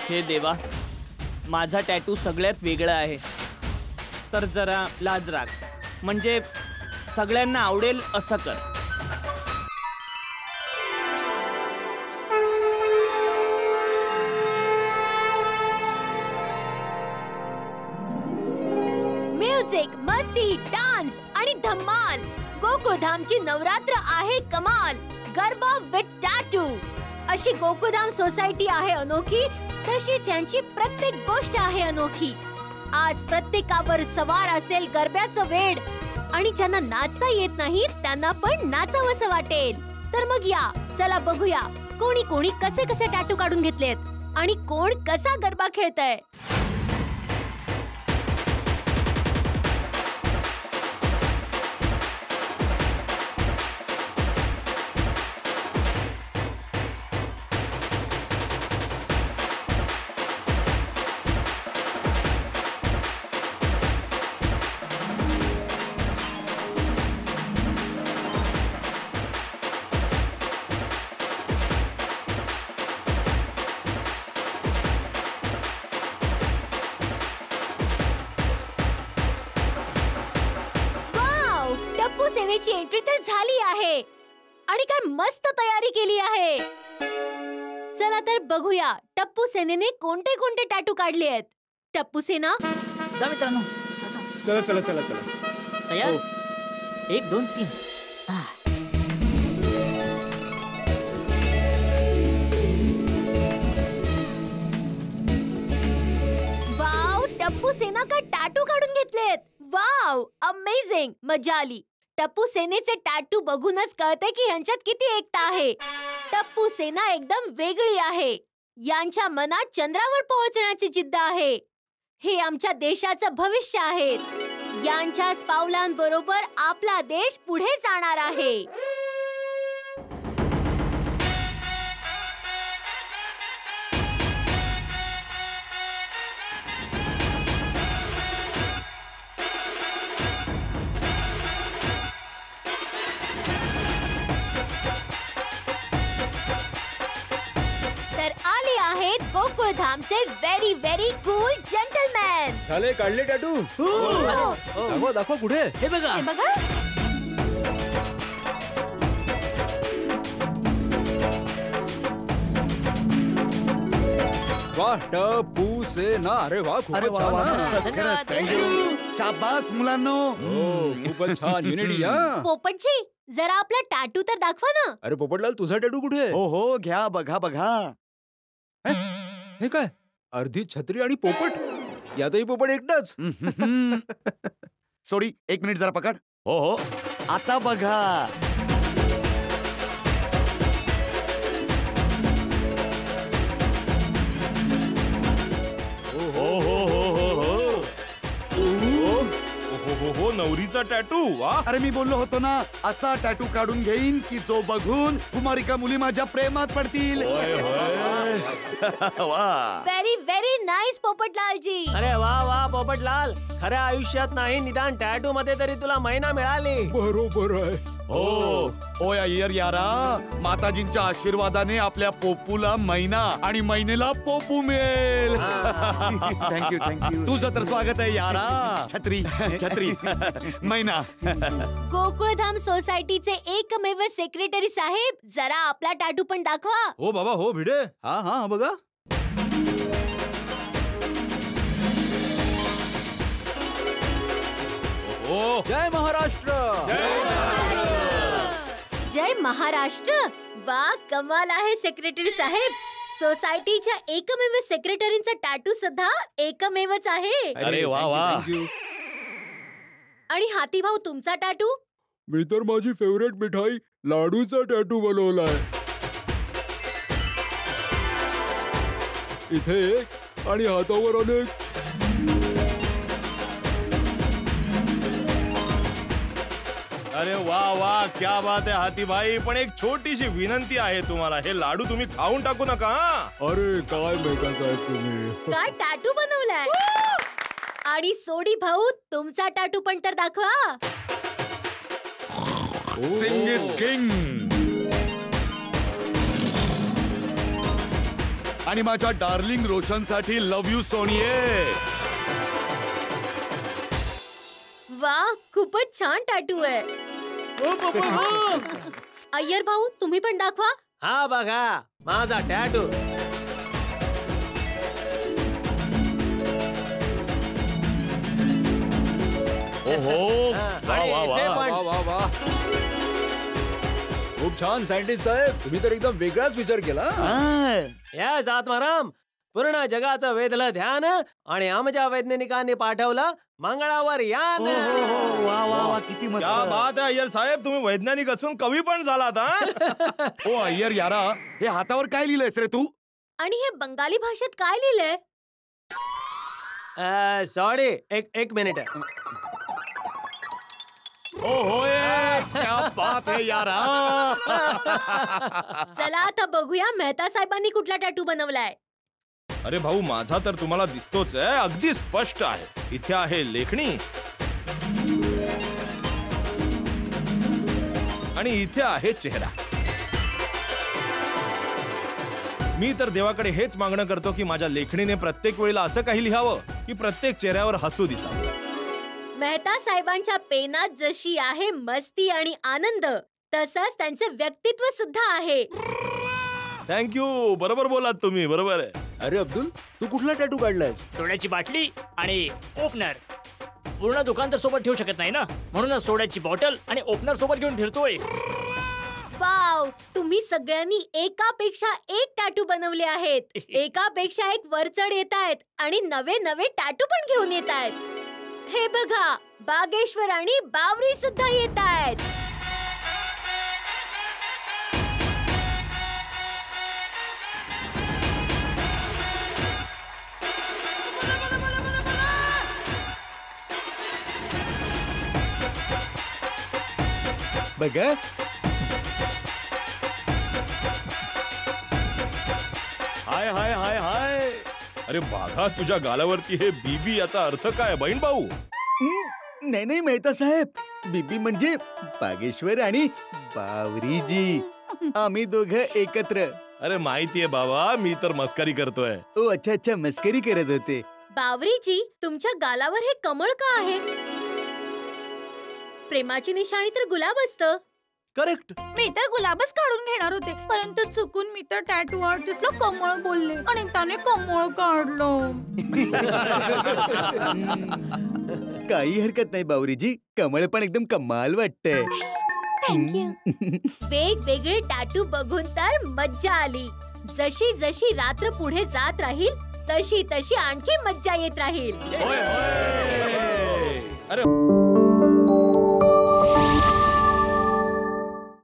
हे देवा, माझा टॅटू सगळ्यात वेगळा आहे, तर जरा लाज राख, म्हणजे सगळ्यांना आवडेल असं कर. म्युझिक, मस्ती, डान्स आणि धमाल. गोकुळधामची नवरात्र आहे कमाल. Garba with tattoo. अशी गोकुळधाम सोसायटी आहे अनोखी, तशीच यांची प्रत्येक गोष्ट आहे अनोखी. आज प्रत्येकावर सवार असेल गरब्याचं वेड, आणि ज्यांना नाचता येत नाही त्यांना पण नाचावंसं वाटेल. तर मग या, चला बघूया कोणी कोणी कसे कसे टॅटू काढून घेतलेत आणि कोण कसा गरबा खेळतय. टप्पू सेनेची एंट्री तर झाली आहे आणि काय मस्त तयारी केली आहे. चला तर बघूया टप्पू सेनेने कोणते कोणते टॅटू काढले आहेत. टप्पू सेना, जा मित्रांनो, चला चला चला चला. तयार? 1 2 3. वाव, टप्पू सेना का टॅटू काढून घेतलेत. वाव, अमेझिंग, मजा आली. टप्पू सेनेचे टॅटू बघूनच कळते की ह्यांच्यात किती एकता आहे. टप्पू सेना एकदम वेगळी आहे. यांच्या मनात चंद्रावर पोहोचण्याची जिद्द आहे. हे आमच्या देशाचं भविष्य आहेत. यांच्याच पावलांबरोबर आपला देश पुढे जाणार आहे. आले आहेत गोकुळधामचे व्हेरी व्हेरी कूल जेंटलमॅन. झाले, काढले टॅटू? दाखवा दाखवा, कुठे? हे बघा, हे बघा. वाह, टप्पू सेना. अरे वा, खूपच छान. थँक्यू. शाबास मुलांनो. खूपच छान. युनिटी. पोपटजी, जरा आपला टॅटू तर दाखवा ना. अरे पोपटलाल, तुझा टॅटू कुठे? हो हो, घ्या, बघा बघा. हे काय, अर्धी छत्री आणि पोपट? यातही पोपट एकटाच. सॉरी, 1 मिनिट जरा पकड. हो हो, आता बघा. हो, नवरीचा टॅटू. वाह. अरे मी बोललो होतो ना, असा टॅटू काढून घेईन की जो बघून कुमारिका मुली माझ्या प्रेमात पडतील. Very very nice Popatlalji. अरे वा वा पोपटलाल, खऱ्या आयुष्यात नाही निदान टॅटू मध्ये तरी तुला महिना मिळाली. बरोबर आहे. हो या इयर यारा, माताजींच्या आशीर्वादाने आपल्या पोपूला महिना आणि महिनेला पोपू मिळेल. Thank you thank you. तुझं तर स्वागत आहे यारा. छत्री छत्री महिना. गोकुळधाम सोसायटीचे एकमेव सेक्रेटरी साहेब, जरा आपला टॅटू पण दाखवा. हो बाबा, हो भिडे. हा हा, बघा. हो. जय महाराष्ट्र. जय महाराष्ट्र. वा, कमाल आहे सेक्रेटरी साहेब. सोसायटीच्या एकमेव सेक्रेटरींचा टॅटू सुद्धा एकमेवच आहे. अरे वा वा. आणि हाती भाऊ, तुमचा टॅटू? मी तर माझी फेवरेट मिठाई लाडूचा टॅटू बनवलाय. इथे एक आणि हातावर अनेक. अरे वा वा, क्या बात आहे हाती भाई. पण एक छोटीशी विनंती आहे तुम्हाला, हे लाडू तुम्ही खाऊन टाकू नका. अरे काय मेका साहेब तुम्ही. काय टॅटू बनवलाय? आणि सोडी भाऊ, तुमचा टॅटू पण तर दाखवा. Singh is king. आणि माझ्या डार्लिंग रोशनसाठी लव्ह यू सोनिये. वा, खूपच छान टॅटू आहे. अय्यर भाऊ, तुम्ही पण दाखवा. हा बघा माझा टॅटू. ओहो, वा वा वा. वा वा वा. खूप छान सायंटिस्ट साहेब, तुम्ही तर एकदम वेगळाच विचार केला. यस आत्माराम, पूर्ण जगाचं वेधलं ध्यान आणि आमच्या वैज्ञानिकांनी पाठवलं मंगळावर यान. वा वा वा, किती मस्त. क्या बात आहे अय्यर साहेब, तुम्ही वैज्ञानिक असून कवी पण झालात हा. ओ अय्यर यारा, हे हातावर काय लिहिलंयस रे तू? आणि हे बंगाली भाषेत काय लिहिलंय? सॉरी, एक मिनिट. ओ होय, क्या बात है यारा. चला आता बघूया मेहता साहेबांनी कुठला टॅटू बनवलाय. अरे भाऊ, माझा तर तुम्हाला दिसतोच आहे, अगदी स्पष्ट आहे. इथे आहे लेखणी आणि इथे आहे चेहरा. मी तर देवाकडे हेच मागणं करतो की माझ्या लेखणीने प्रत्येक वेळेला असं काही लिहावं की प्रत्येक चेहऱ्यावर हसू दिसावं. मेहता साहेबांच्या पेनात जशी आहे मस्ती आणि आनंद, तसंच त्यांचे व्यक्तित्व सुद्धा आहे. थँक्यू, बरोबर बोलात तुम्ही, बरोबर आहे. अरे अब्दुल, तू कुठला टॅटू काढलायस? सोड्याची बाटली आणि ओपनर. पूर्ण दुकान तर सोबत ठेवू शकत नाही ना, म्हणूनच सोड्याची बॉटल आणि ओपनर सोबत घेऊन फिरतोय. वाव, तुम्ही सगळ्यांनी एकापेक्षा एक टॅटू बनवले आहेत. एकापेक्षा एक वरचढ येत आहेत आणि नवे नवे टॅटू पण घेऊन येत आहेत. हे बघा, बागेश्वर आणि बावरी सुद्धा येत आहेत. बघा, हाय हाय हाय हाय. अरे बाघा, तुझ्या गालावरती हे बीबी याचा अर्थ काय बहीण भाऊ? नाही नाही मेहता साहेब, बीबी म्हणजे बागेश्वर आणि बावरीजी. आम्ही दोघं एकत्र. अरे माहितीये बाबा, मी तर मस्करी करतोय. ओ अच्छा अच्छा, मस्करी करत होते. बावरीजी, तुमच्या गालावर हे कमळ का आहे? प्रेमाची निशाणी तर गुलाब असतं. करेक्ट. मी तर गुलाबच काढून घेणार होते, परंतु चुकून मी तर टॅटू आर्टिस्टला कमळ बोलले आणि त्याने कमळ काढलं. काही हरकत नाही बावरीजी, कमळ पण एकदम कमाल वाटतंय. थँक्यू. वेगवेगळे टॅटू बघून तर मज्जा आली. जशी जशी रात्र पुढे जात राहील तशी तशी आणखी मज्जा येत राहील. अरे